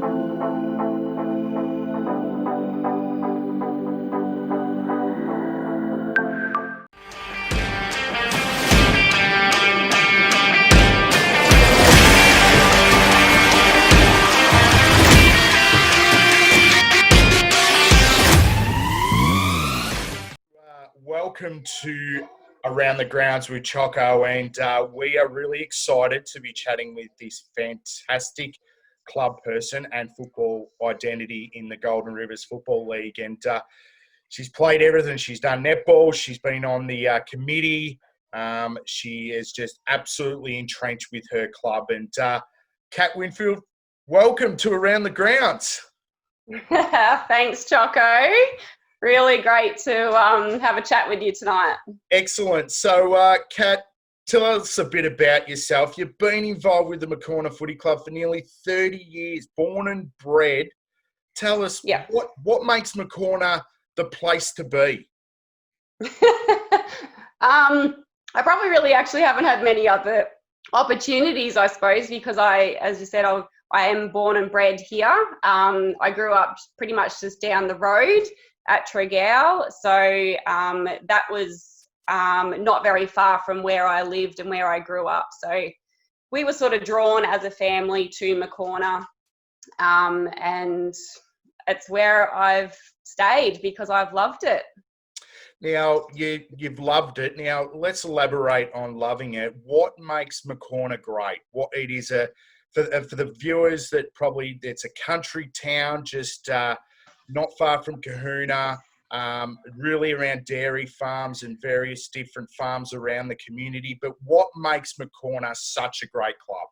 Welcome to Around the Grounds with Chocco, and we are really excited to be chatting with this fantastic club person and football identity in the Golden Rivers Football League. And she's played everything. She's done netball. She's been on the committee. She is just absolutely entrenched with her club. And Cat Whinfield, welcome to Around the Grounds. Thanks, Chocco. Really great to have a chat with you tonight. Excellent. So, Kat, tell us a bit about yourself. You've been involved with the Macorna Footy Club for nearly 30 years, born and bred. Tell us what makes Macorna the place to be? I probably really actually haven't had many other opportunities, I suppose, because as you said, I am born and bred here. I grew up pretty much just down the road at Tregow, so that was not very far from where I lived and where I grew up. So we were sort of drawn as a family to Macorna, and it's where I've stayed because I've loved it. Now, you've loved it. Now, let's elaborate on loving it. What makes Macorna great? What it is for the viewers that probably it's a country town, just not far from Kahuna, really around dairy farms and various different farms around the community. But what makes Macorna such a great club?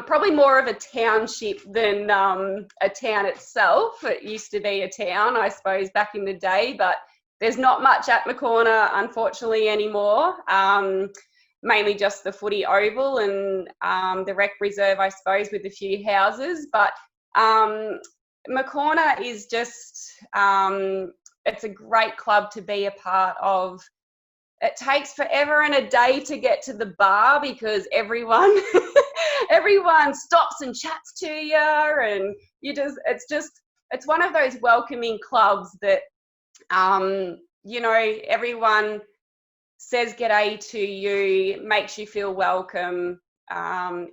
Probably more of a township than a town itself. It used to be a town, I suppose, back in the day, but there's not much at Macorna, unfortunately, anymore. Mainly just the footy oval and the rec reserve, I suppose, with a few houses. But Macorna is just, it's a great club to be a part of. It takes forever and a day to get to the bar because everyone stops and chats to you, and it's one of those welcoming clubs that, everyone says g'day to you, makes you feel welcome.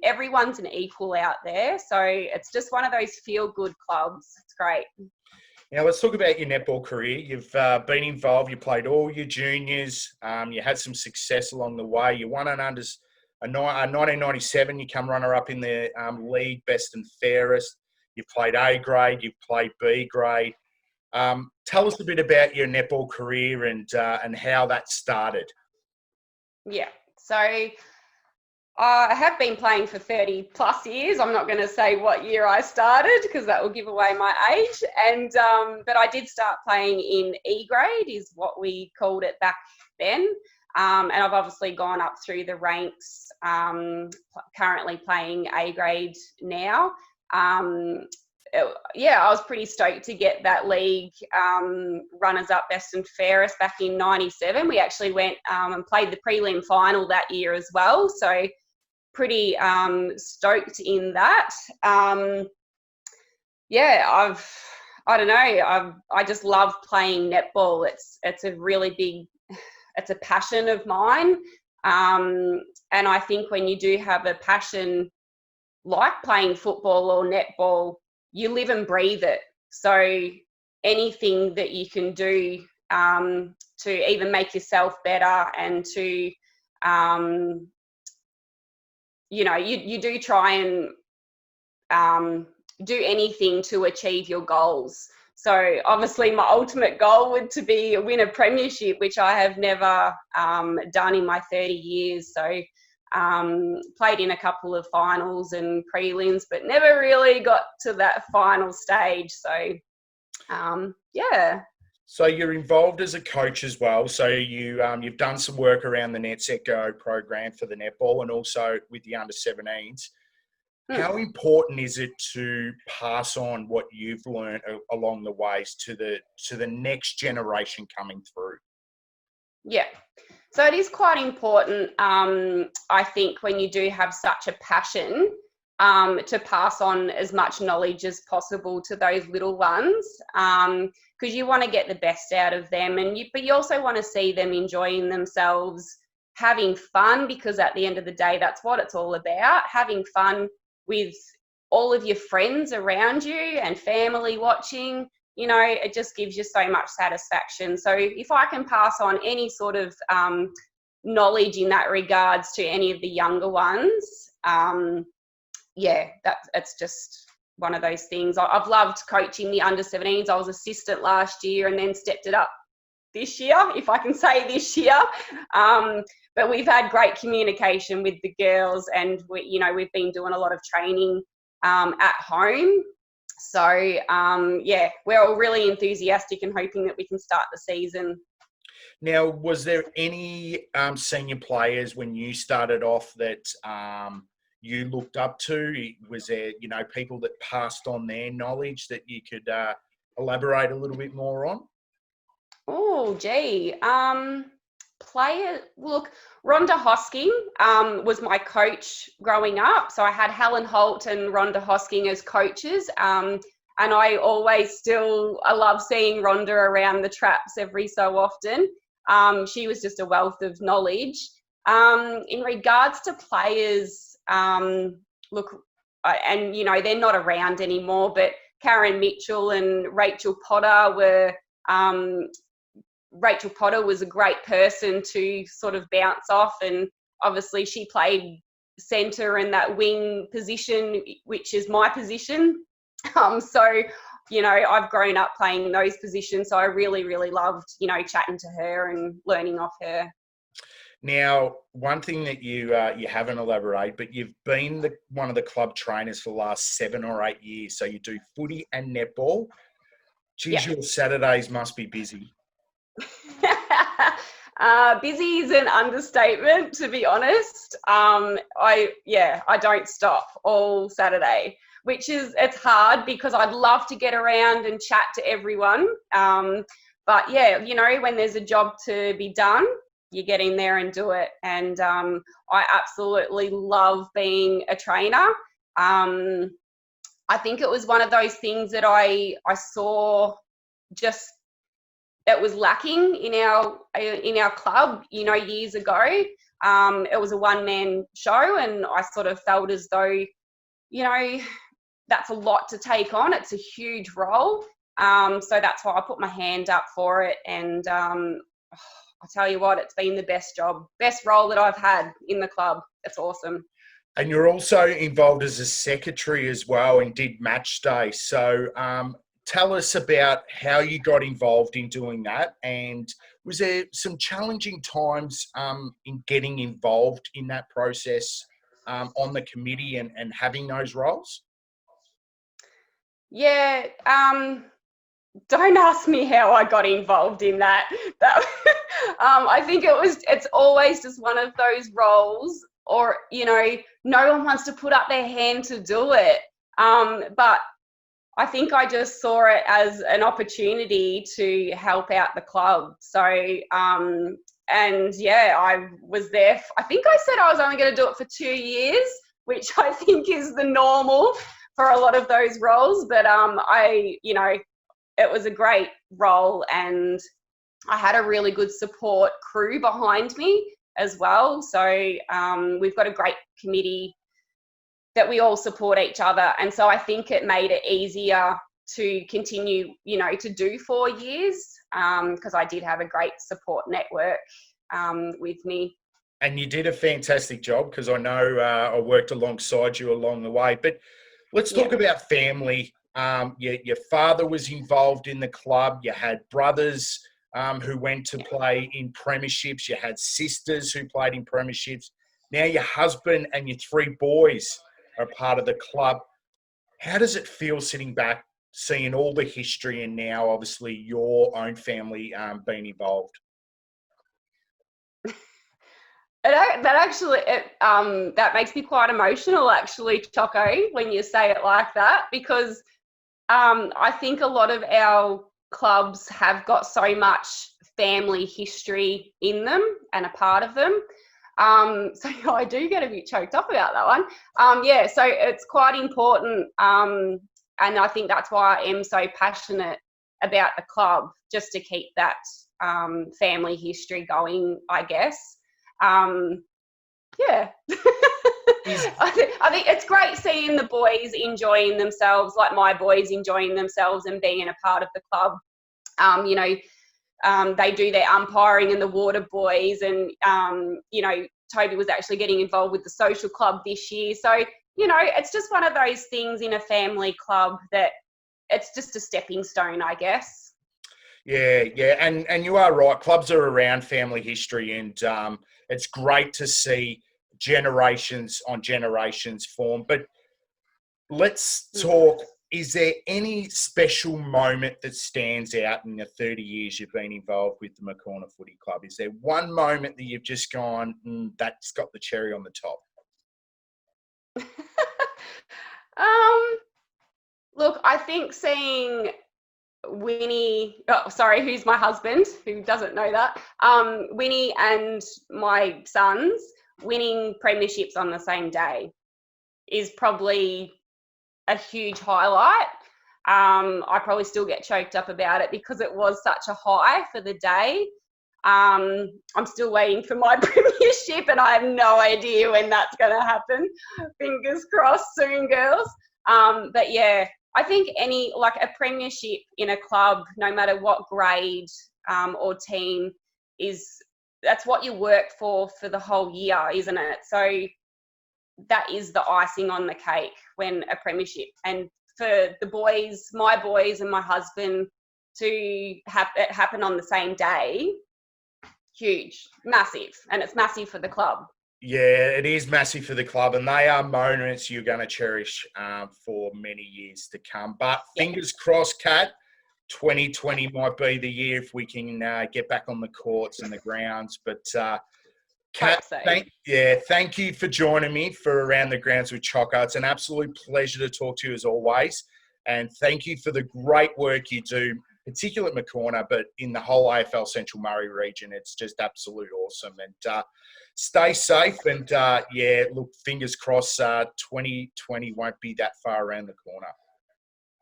Everyone's an equal out there, so it's just one of those feel-good clubs. It's great. Now, let's talk about your netball career. You've been involved. You played all your juniors. You had some success along the way. You won an unders. In 1997, you come runner-up in the league, best and fairest. You've played A grade. You've played B grade. Tell us a bit about your netball career and how that started. Yeah, so I have been playing for 30 plus years. I'm not going to say what year I started because that will give away my age. And but I did start playing in E grade, is what we called it back then. And I've obviously gone up through the ranks, currently playing A grade now. I was pretty stoked to get that league runners-up best and fairest back in 97. We actually went and played the prelim final that year as well. So pretty stoked in that. I just love playing netball. It's a really big, it's a passion of mine. And I think when you do have a passion like playing football or netball, you live and breathe it. So anything that you can do to even make yourself better and to, you do try and do anything to achieve your goals. So obviously my ultimate goal would to be win a premiership, which I have never done in my 30 years. So played in a couple of finals and prelims, but never really got to that final stage. So, So you're involved as a coach as well. So you've done some work around the Net Set Go program for the netball and also with the under-17s. How important is it to pass on what you've learned along the ways to the next generation coming through? Yeah. So it is quite important, I think, when you do have such a passion, to pass on as much knowledge as possible to those little ones, because you want to get the best out of them, but you also want to see them enjoying themselves, having fun, because at the end of the day, that's what it's all about, having fun with all of your friends around you and family watching. It just gives you so much satisfaction. So if I can pass on any sort of knowledge in that regards to any of the younger ones, it's just one of those things. I've loved coaching the under 17s. I was assistant last year and then stepped it up this year, if I can say this year. But we've had great communication with the girls, and we've been doing a lot of training at home. So we're all really enthusiastic and hoping that we can start the season. Now, was there any senior players when you started off that you looked up to? Was there, people that passed on their knowledge that you could elaborate a little bit more on? Oh, gee. Look, Rhonda Hosking was my coach growing up. So I had Helen Holt and Rhonda Hosking as coaches. And I love seeing Rhonda around the traps every so often. She was just a wealth of knowledge. In regards to players, they're not around anymore, but Karen Mitchell and Rachel Potter were, Rachel Potter was a great person to sort of bounce off, and obviously she played centre in that wing position, which is my position. I've grown up playing those positions, so I really, really loved, chatting to her and learning off her. Now, one thing that you haven't elaborated, but you've been one of the club trainers for the last 7 or 8 years. So you do footy and netball. Geez, Your Saturdays must be busy. Busy is an understatement, to be honest. I don't stop all Saturday, it's hard because I'd love to get around and chat to everyone. But when there's a job to be done, you get in there and do it. And I absolutely love being a trainer. I think it was one of those things that I saw just it was lacking in our club, years ago. It was a one-man show, and I sort of felt as though, that's a lot to take on. It's a huge role. So that's why I put my hand up for it. And I'll tell you what, it's been the best role that I've had in the club. It's awesome. And you're also involved as a secretary as well and did match day. So tell us about how you got involved in doing that, and was there some challenging times in getting involved in that process on the committee and having those roles? Yeah, don't ask me how I got involved in that. I think it's always just one of those roles, or, no one wants to put up their hand to do it. But I think I just saw it as an opportunity to help out the club. So, I was there. I think I said I was only going to do it for 2 years, which I think is the normal for a lot of those roles. But it was a great role, and I had a really good support crew behind me as well. So we've got a great committee that we all support each other. And so I think it made it easier to continue, to do 4 years, because I did have a great support network with me. And you did a fantastic job, because I know I worked alongside you along the way. But let's talk about family. Your father was involved in the club. You had brothers who went to play in premierships. You had sisters who played in premierships. Now your husband and your 3 boys are part of the club. How does it feel sitting back, seeing all the history, and now obviously your own family being involved? That makes me quite emotional, actually, Chocco, when you say it like that, because I think a lot of our clubs have got so much family history in them and a part of them. So I do get a bit choked up about that one. Yeah, so it's quite important. And I think that's why I am so passionate about the club, just to keep that family history going, I guess. Yeah. I think it's great seeing the boys enjoying themselves, like my boys enjoying themselves and being a part of the club. They do their umpiring and the water boys, and Toby was actually getting involved with the social club this year. So it's just one of those things in a family club that it's just a stepping stone, I guess. Yeah, and you are right. Clubs are around family history, and it's great to see generations on generations form. But let's talk. Is there any special moment that stands out in the 30 years you've been involved with the Macorna Footy Club? Is there one moment that you've just gone, that's got the cherry on the top? Look, I think seeing Winnie, who's my husband, who doesn't know that, Winnie and my sons winning premierships on the same day is probably a huge highlight. I probably still get choked up about it because it was such a high for the day. I'm still waiting for my premiership, and I have no idea when that's going to happen. Fingers crossed soon, girls. But yeah, I think a premiership in a club, no matter what grade or team, that's what you work for the whole year, isn't it? So that is the icing on the cake when a premiership. And for the boys, my boys and my husband, to have it happen on the same day, huge, massive, and it's massive for the club. Yeah, it is massive for the club, and they are moments you're going to cherish for many years to come. But fingers crossed, Kat, 2020 might be the year if we can get back on the courts and the grounds. But Kat, thank you for joining me for Around the Grounds with Chocco. It's an absolute pleasure to talk to you as always. And thank you for the great work you do, particularly at Macorna, but in the whole AFL Central Murray region. It's just absolute awesome. And stay safe. And, look, fingers crossed 2020 won't be that far around the corner.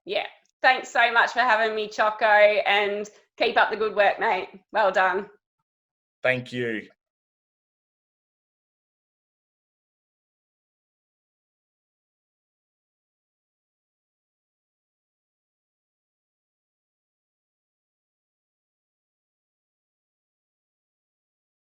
Yeah. Thanks so much for having me, Chocco, and keep up the good work, mate. Well done. Thank you.